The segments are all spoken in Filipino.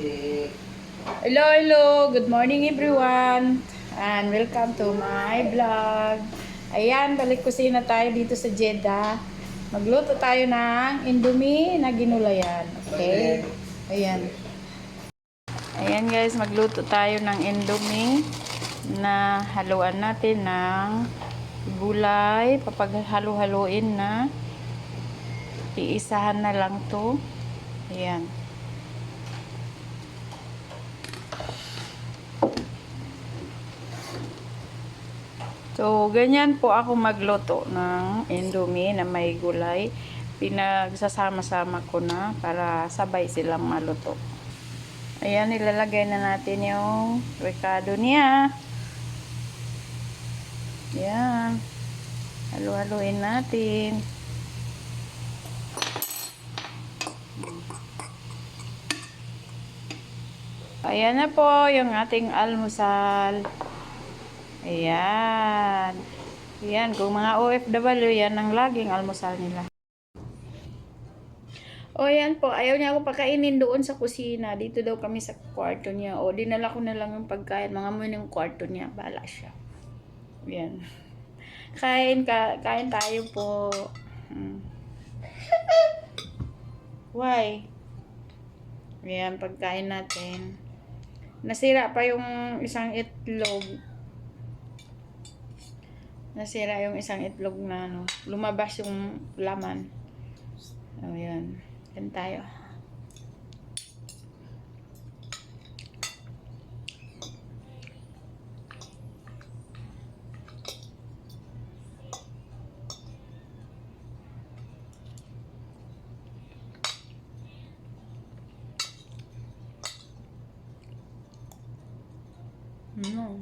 Hello, hello. Good morning everyone. And welcome to my vlog. Ayan, balik kusina tayo dito sa Jeddah. Magluto tayo ng Indomie na ginulayan. Okay? Ayan. Ayan guys, magluto tayo ng Indomie na haluan natin ng gulay. Papaghalo-haluin na. Iisahan na lang to. Ayan. So, ganyan po ako magluto ng Indomie na may gulay. Pinagsasama-sama ko na para sabay silang maluto. Ayan, ilalagay na natin yung recado niya. Ayan. Halu-haluin natin. Ayan na po yung ating almusal. Ayan. Ayan, kung mga OFW, yan ang laging almusal nila. O, ayan po. Ayaw niya ako pakainin doon sa kusina. Dito daw kami sa kwarto niya. O, dinala ko na lang yung pagkain. Mga mo yung kwarto niya. Bahala siya. Ayan. Kain tayo po. Why? Ayan, pagkain natin. Nasira pa yung isang itlog. Nasira yung isang itlog na ano, lumabas yung laman. O, yan. Yan tayo. No.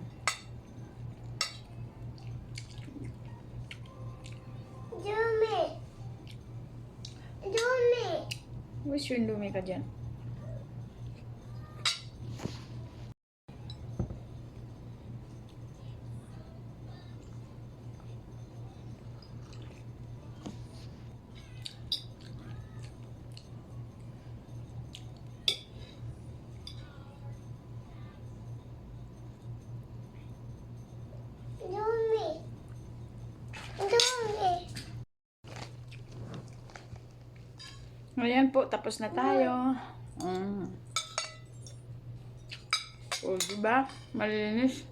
Wish yung dumi ka dyan. Ayan po, tapos na tayo. O, diba? Malinis.